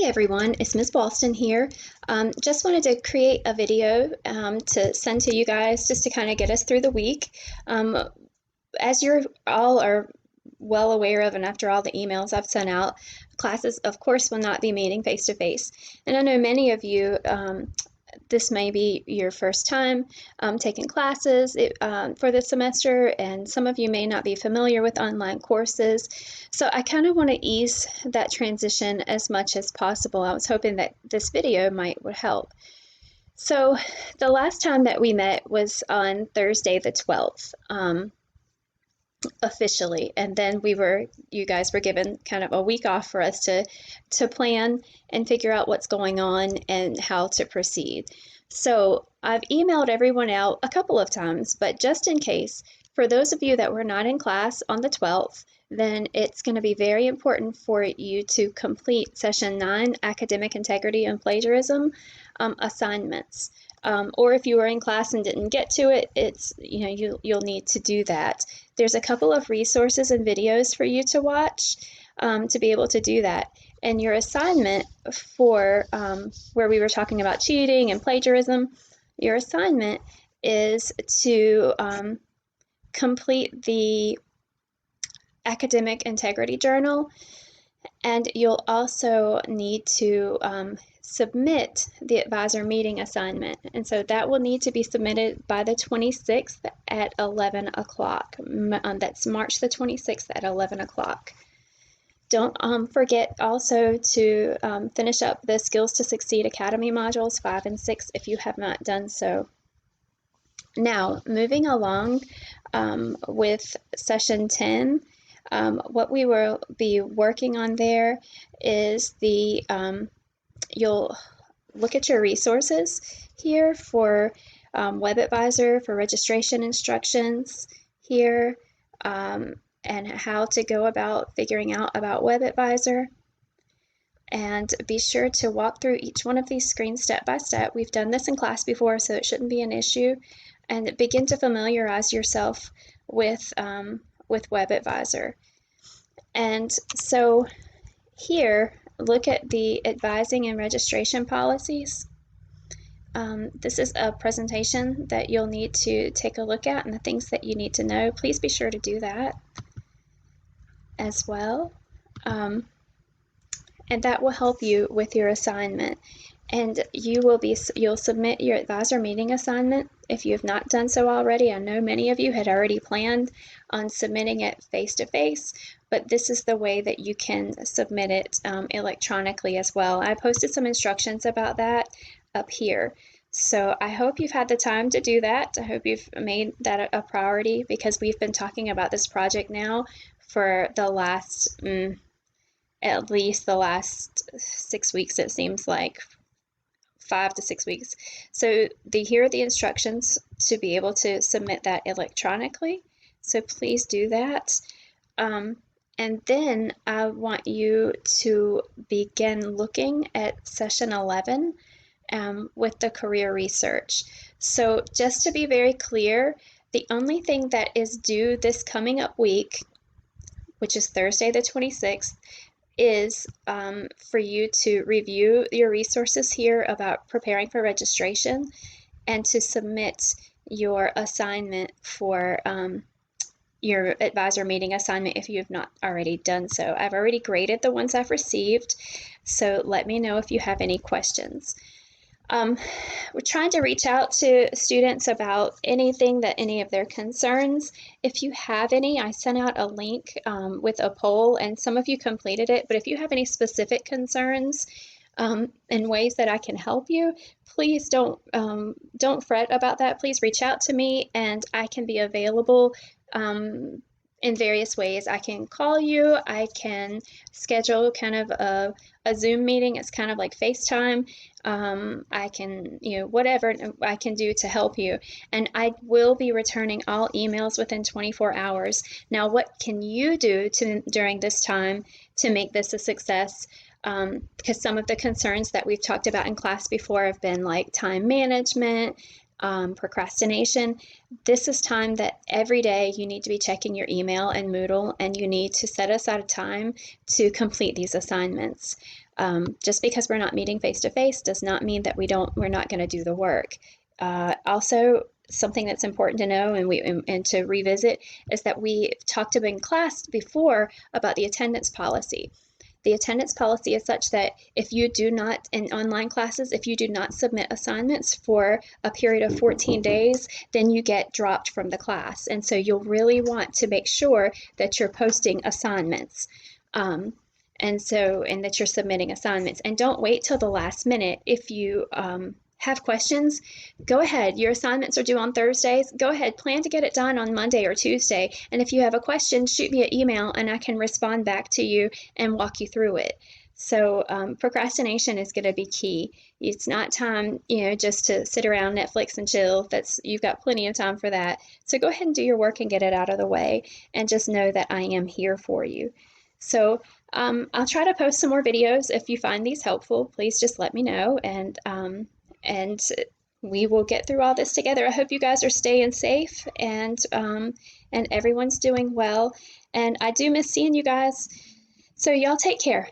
Hey everyone, it's Ms. Boston here. Just wanted to create a video to send to you guys just to kind of get us through the week. Um, as you're all are well aware of, and after all the emails I've sent out, classes, of course, will not be meeting face to face. And I know many of you, this may be your first time taking classes for the semester, and some of you may not be familiar with online courses. So I kind of want to ease that transition as much as possible. I was hoping that this video would help. So the last time that we met was on Thursday the 12th. Officially, and then you guys were given kind of a week off for us to plan and figure out what's going on and how to proceed. So I've emailed everyone out a couple of times, but just in case, for those of you that were not in class on the 12th, then it's going to be very important for you to complete session 9, academic integrity and plagiarism assignments. Or if you were in class and didn't get to it, you'll need to do that. There's a couple of resources and videos for you to watch to be able to do that. And your assignment for where we were talking about cheating and plagiarism, your assignment is to complete the academic integrity journal, and you'll also need to submit the advisor meeting assignment. And so that will need to be submitted by the 26th at 11 o'clock. That's March the 26th at 11 o'clock. Don't forget also to finish up the Skills to Succeed Academy modules 5 and 6 if you have not done so. Now, moving along with session 10, what we will be working on there is you'll look at your resources here for WebAdvisor, for registration instructions here, and how to go about figuring out about WebAdvisor. And be sure to walk through each one of these screens step by step. We've done this in class before, so it shouldn't be an issue. And begin to familiarize yourself with WebAdvisor. And so here, look at the advising and registration policies. This is a presentation that you'll need to take a look at and the things that you need to know. Please be sure to do that as well. And that will help you with your assignment. And you'll submit your advisor meeting assignment if you have not done so already. I know many of you had already planned on submitting it face-to-face, but this is the way that you can submit it electronically as well. I posted some instructions about that up here. So I hope you've had the time to do that. I hope you've made that a priority, because we've been talking about this project now for the last, at least the last 6 weeks, it seems like. 5 to 6 weeks. So here are the instructions to be able to submit that electronically. So please do that. And then I want you to begin looking at session 11 with the career research. So just to be very clear, the only thing that is due this coming up week, which is Thursday the 26th, is for you to review your resources here about preparing for registration and to submit your assignment for your advisor meeting assignment if you have not already done so. I've already graded the ones I've received, so let me know if you have any questions. We're trying to reach out to students about any of their concerns. If you have any, I sent out a link with a poll, and some of you completed it, but if you have any specific concerns and ways that I can help you, please don't fret about that. Please reach out to me, and I can be available in various ways. I can call you, I can schedule kind of a Zoom meeting. It's kind of like FaceTime. I can, whatever I can do to help you. And I will be returning all emails within 24 hours. Now, what can you do during this time to make this a success? Because some of the concerns that we've talked about in class before have been like time management, procrastination, this is time that every day you need to be checking your email and Moodle, and you need to set aside a time to complete these assignments. Just because we're not meeting face to face does not mean that we're not going to do the work. Also, something that's important to know and to revisit is that we talked about in class before about the attendance policy. The attendance policy is such that if you do not, in online classes, if you do not submit assignments for a period of 14 days, then you get dropped from the class. And so you'll really want to make sure that you're posting assignments. And that you're submitting assignments. And don't wait till the last minute. If you have questions, go ahead. Your assignments are due on Thursdays. Go ahead, plan to get it done on Monday or Tuesday. And if you have a question, shoot me an email and I can respond back to you and walk you through it. So procrastination is going to be key. It's not time, just to sit around Netflix and chill. You've got plenty of time for that. So go ahead and do your work and get it out of the way, and just know that I am here for you. So I'll try to post some more videos. If you find these helpful, please just let me know, and we will get through all this together. I hope you guys are staying safe, and everyone's doing well. And I do miss seeing you guys. So y'all take care.